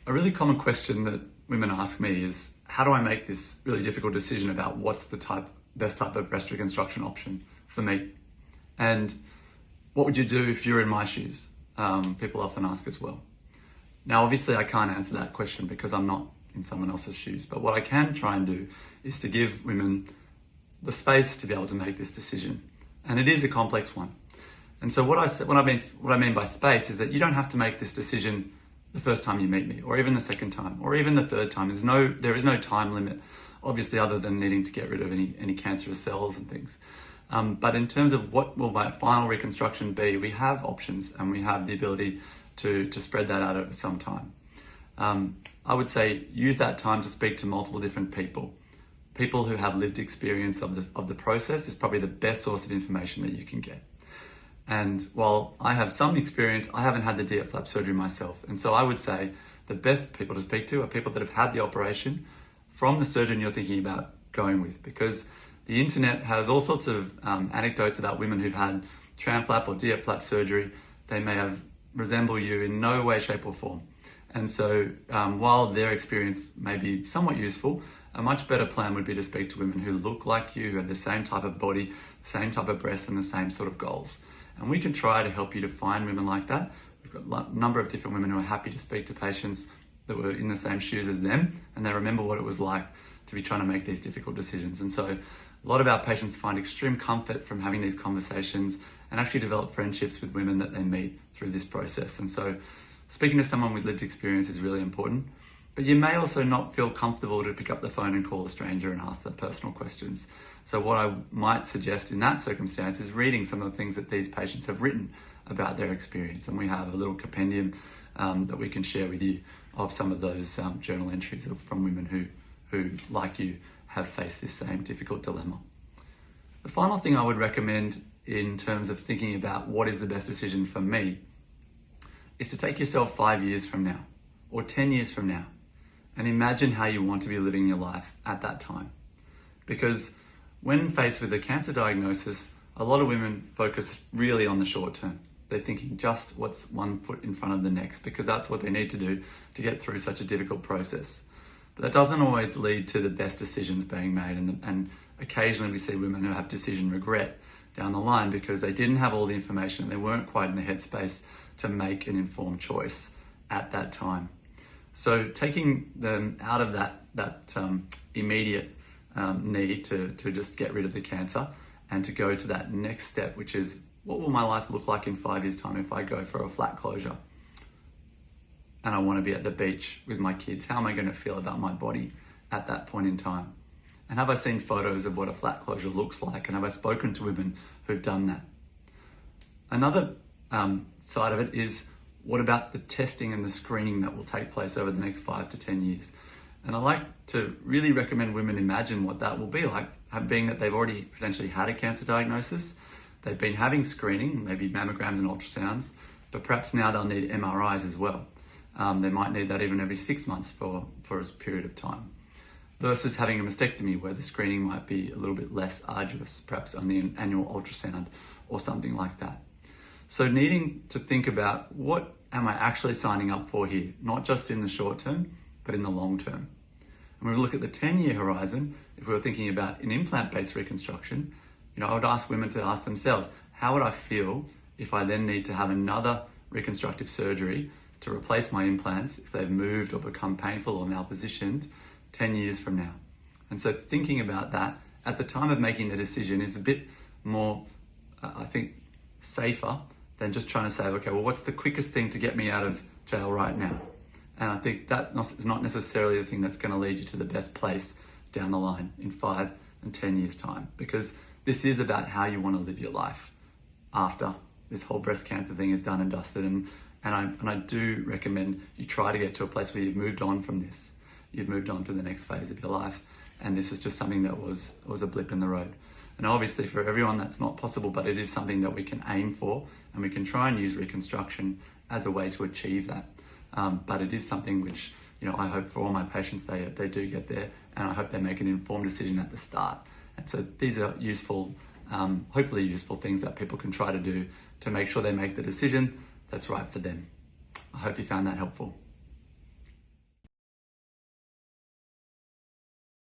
A really common question that women ask me is, how do I make this really difficult decision about what's the best type of breast reconstruction option for me? And what would you do if you're in my shoes? People often ask as well. Now, obviously I can't answer that question because I'm not in someone else's shoes, but what I can try and do is to give women the space to be able to make this decision. And it is a complex one. And so what I mean by space is that you don't have to make this decision the first time you meet me, or even the second time, or even the third time. There is no time limit, obviously, other than needing to get rid of any cancerous cells and things. But in terms of what will my final reconstruction be, we have options and we have the ability to spread that out over some time. I would say use that time to speak to multiple different people. People who have lived experience of the process is probably the best source of information that you can get. And while I have some experience, I haven't had the DIEP flap surgery myself. And so I would say the best people to speak to are people that have had the operation from the surgeon you're thinking about going with, because the internet has all sorts of anecdotes about women who've had tram flap or DIEP flap surgery. They may have resemble you in no way, shape or form. And so while their experience may be somewhat useful, a much better plan would be to speak to women who look like you, who have the same type of body, same type of breasts and the same sort of goals. And we can try to help you to find women like that. We've got a number of different women who are happy to speak to patients that were in the same shoes as them, and they remember what it was like to be trying to make these difficult decisions. And so a lot of our patients find extreme comfort from having these conversations and actually develop friendships with women that they meet through this process. And so speaking to someone with lived experience is really important. But you may also not feel comfortable to pick up the phone and call a stranger and ask them personal questions. So what I might suggest in that circumstance is reading some of the things that these patients have written about their experience. And we have a little compendium that we can share with you of some of those journal entries from women who, like you, have faced this same difficult dilemma. The final thing I would recommend in terms of thinking about what is the best decision for me is to take yourself 5 years from now or 10 years from now and imagine how you want to be living your life at that time. Because when faced with a cancer diagnosis, a lot of women focus really on the short term. They're thinking just what's one foot in front of the next, because that's what they need to do to get through such a difficult process. But that doesn't always lead to the best decisions being made, and occasionally we see women who have decision regret down the line because they didn't have all the information, they weren't quite in the headspace to make an informed choice at that time. So taking them out of that immediate need to just get rid of the cancer and to go to that next step, which is, what will my life look like in 5 years' time if I go for a flat closure and I want to be at the beach with my kids? How am I going to feel about my body at that point in time? And have I seen photos of what a flat closure looks like? And have I spoken to women who've done that? Another side of it is, what about the testing and the screening that will take place over the next 5 to 10 years? And I like to really recommend women imagine what that will be like, being that they've already potentially had a cancer diagnosis, they've been having screening, maybe mammograms and ultrasounds, but perhaps now they'll need MRIs as well. They might need that even every 6 months for a period of time, versus having a mastectomy where the screening might be a little bit less arduous, perhaps only an annual ultrasound or something like that. So needing to think about, what am I actually signing up for here? Not just in the short term, but in the long term. And when we look at the 10-year horizon, if we were thinking about an implant-based reconstruction, I would ask women to ask themselves, how would I feel if I then need to have another reconstructive surgery to replace my implants if they've moved or become painful or malpositioned 10 years from now? And so thinking about that at the time of making the decision is a bit more, I think, safer than just trying to say, okay, well, what's the quickest thing to get me out of jail right now? And I think that is not necessarily the thing that's going to lead you to the best place down the line in 5 and 10 years' time, because this is about how you want to live your life after this whole breast cancer thing is done and dusted. And I do recommend you try to get to a place where you've moved on from this. You've moved on to the next phase of your life. And this is just something that was a blip in the road. And obviously for everyone that's not possible, but it is something that we can aim for, and we can try and use reconstruction as a way to achieve that. But it is something which, I hope for all my patients, they do get there, and I hope they make an informed decision at the start. And so these are useful, hopefully useful things that people can try to do to make sure they make the decision that's right for them. I hope you found that helpful.